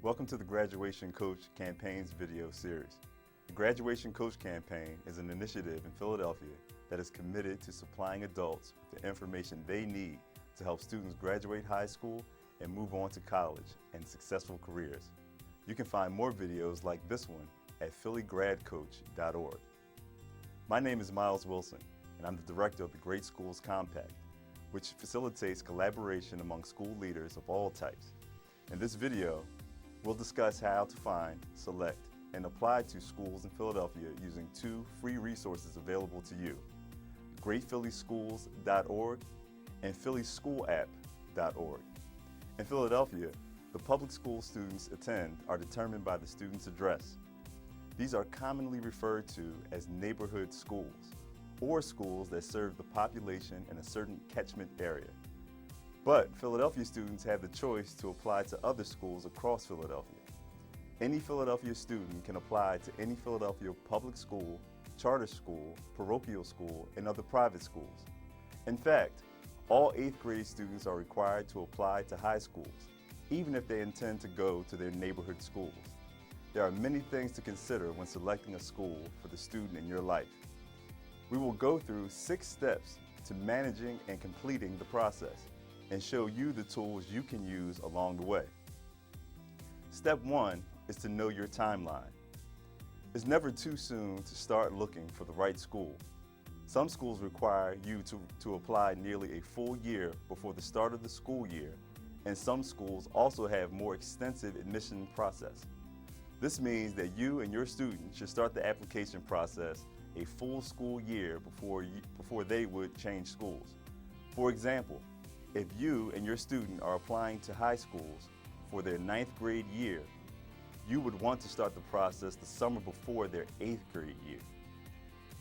Welcome to the Graduation Coach Campaign's video series. The Graduation Coach Campaign is an initiative in Philadelphia that is committed to supplying adults with the information they need to help students graduate high school and move on to college and successful careers. You can find more videos like this one at phillygradcoach.org. My name is Miles Wilson, and I'm the director of the Great Schools Compact, which facilitates collaboration among school leaders of all types. In this video, we'll discuss how to find, select, and apply to schools in Philadelphia using two free resources available to you, greatphillyschools.org and phillyschoolapp.org. In Philadelphia, the public school students attend are determined by the student's address. These are commonly referred to as neighborhood schools, or schools that serve the population in a certain catchment area. But Philadelphia students have the choice to apply to other schools across Philadelphia. Any Philadelphia student can apply to any Philadelphia public school, charter school, parochial school, and other private schools. In fact, all 8th grade students are required to apply to high schools, even if they intend to go to their neighborhood schools. There are many things to consider when selecting a school for the student in your life. We will go through 6 steps to managing and completing the process and show you the tools you can use along the way. Step 1 is to know your timeline. It's never too soon to start looking for the right school. Some schools require you to apply nearly a full year before the start of the school year, and some schools also have more extensive admission process. This means that you and your student should start the application process a full school year before they would change schools. For example, if you and your student are applying to high schools for their 9th grade year, you would want to start the process the summer before their 8th grade year.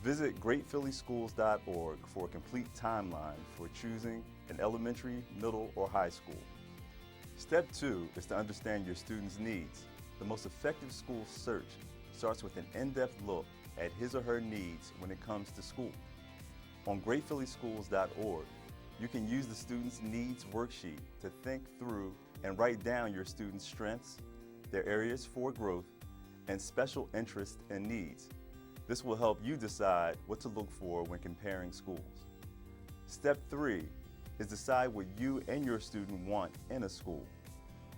Visit greatphillyschools.org for a complete timeline for choosing an elementary, middle, or high school. Step 2 is to understand your student's needs. The most effective school search starts with an in-depth look at his or her needs when it comes to school. On greatphillyschools.org, you can use the Student's Needs worksheet to think through and write down your student's strengths, their areas for growth, and special interests and needs. This will help you decide what to look for when comparing schools. Step 3 is decide what you and your student want in a school.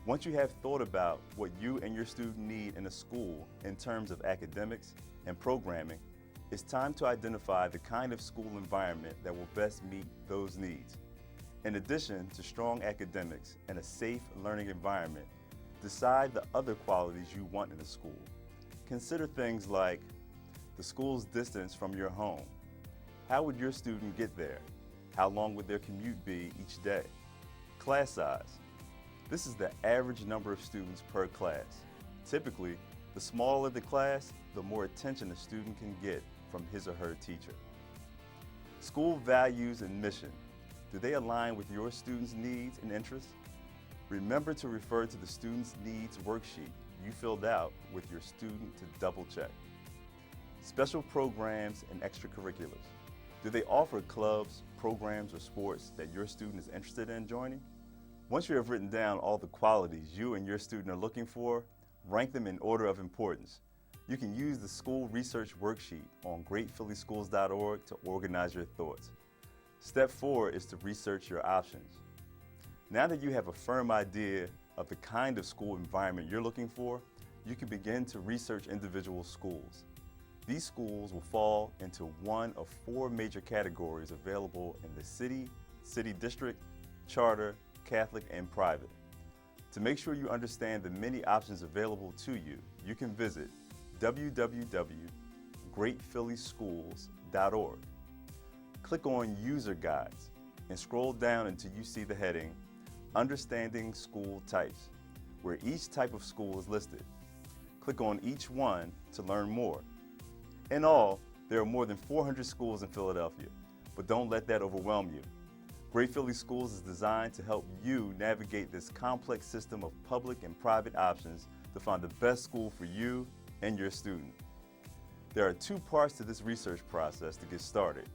Once you have thought about what you and your student need in a school in terms of academics and programming, it's time to identify the kind of school environment that will best meet those needs. In addition to strong academics and a safe learning environment, decide the other qualities you want in a school. Consider things like the school's distance from your home. How would your student get there? How long would their commute be each day? Class size. This is the average number of students per class. Typically, the smaller the class, the more attention a student can get from his or her teacher. School values and mission. Do they align with your students' needs and interests? Remember to refer to the Students' Needs worksheet you filled out with your student to double check. Special programs and extracurriculars. Do they offer clubs, programs, or sports that your student is interested in joining? Once you have written down all the qualities you and your student are looking for, rank them in order of importance. You can use the school research worksheet on greatphillyschools.org to organize your thoughts. Step 4 is to research your options. Now that you have a firm idea of the kind of school environment you're looking for, you can begin to research individual schools. These schools will fall into one of 4 major categories available in the city district, charter, Catholic, and private. To make sure you understand the many options available to you, you can visit www.greatphillyschools.org. Click on User Guides and scroll down until you see the heading Understanding School Types, where each type of school is listed. Click on each one to learn more. In all, there are more than 400 schools in Philadelphia, but don't let that overwhelm you. Great Philly Schools is designed to help you navigate this complex system of public and private options to find the best school for you and your student. There are 2 parts to this research process to get started.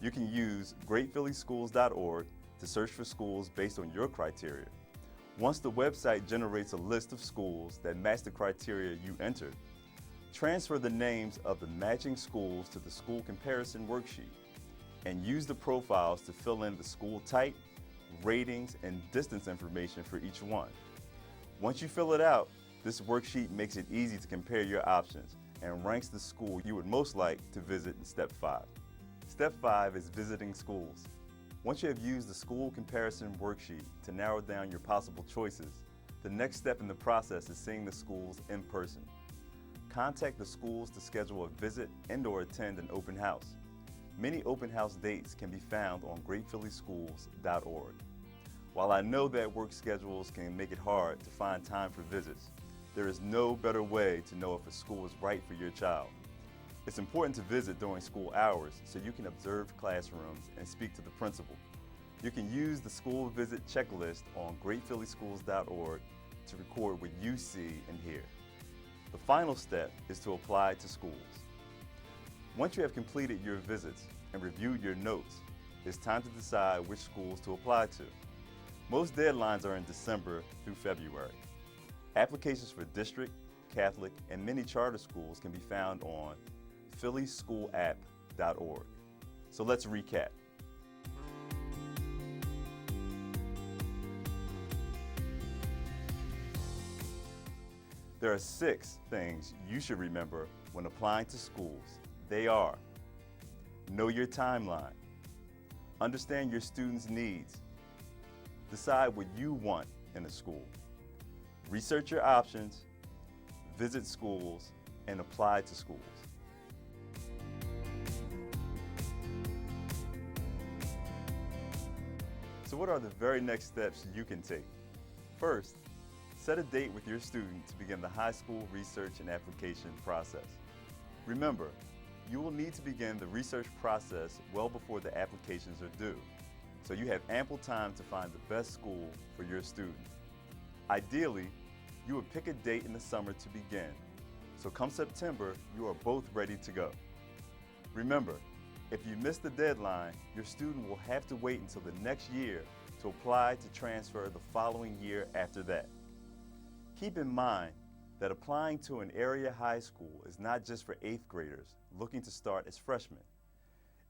You can use greatphillyschools.org to search for schools based on your criteria, Once the website generates a list of schools that match the criteria you entered, transfer the names of the matching schools to the school comparison worksheet and use the profiles to fill in the school type, ratings, and distance information for each one. Once you fill it out, this worksheet makes it easy to compare your options and ranks the school you would most like to visit in Step 5. Step 5 is visiting schools. Once you have used the school comparison worksheet to narrow down your possible choices, the next step in the process is seeing the schools in person. Contact the schools to schedule a visit and/or attend an open house. Many open house dates can be found on greatphillyschools.org. While I know that work schedules can make it hard to find time for visits, there is no better way to know if a school is right for your child. It's important to visit during school hours so you can observe classrooms and speak to the principal. You can use the school visit checklist on greatphillyschools.org to record what you see and hear. The final step is to apply to schools. Once you have completed your visits and reviewed your notes, it's time to decide which schools to apply to. Most deadlines are in December through February. Applications for district, Catholic, and many charter schools can be found on phillyschoolapp.org. So let's recap. There are 6 things you should remember when applying to schools. They are: know your timeline, understand your students' needs, decide what you want in a school, research your options, visit schools, and apply to schools. So what are the very next steps you can take? First, set a date with your student to begin the high school research and application process. Remember, you will need to begin the research process well before the applications are due, so you have ample time to find the best school for your student. Ideally, you would pick a date in the summer to begin, so come September, you are both ready to go. Remember, if you miss the deadline, your student will have to wait until the next year to apply to transfer the following year after that. Keep in mind that applying to an area high school is not just for 8th graders looking to start as freshmen.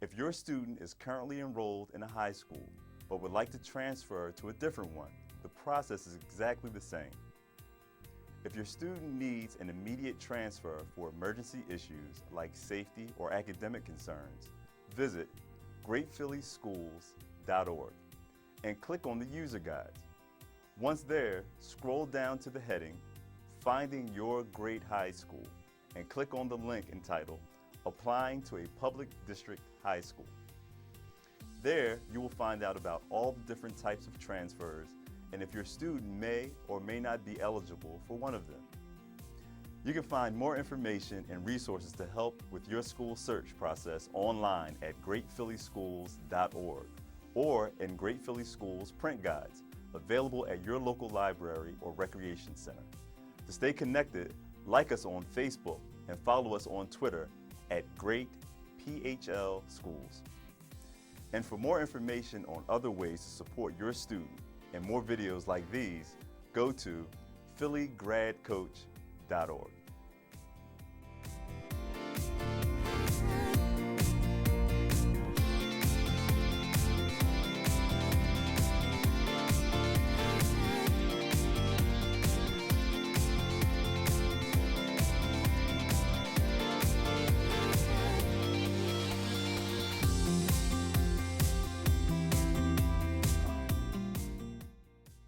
If your student is currently enrolled in a high school but would like to transfer to a different one, the process is exactly the same. If your student needs an immediate transfer for emergency issues like safety or academic concerns, visit greatphillyschools.org and click on the user guides. Once there, scroll down to the heading, Finding Your Great High School, and click on the link entitled, Applying to a Public District High School. There, you will find out about all the different types of transfers and if your student may or may not be eligible for one of them. You can find more information and resources to help with your school search process online at greatphillyschools.org or in Great Philly Schools print guides, available at your local library or recreation center. To stay connected, like us on Facebook and follow us on Twitter at GreatPHL Schools. And for more information on other ways to support your student and more videos like these, go to phillygradcoach.org.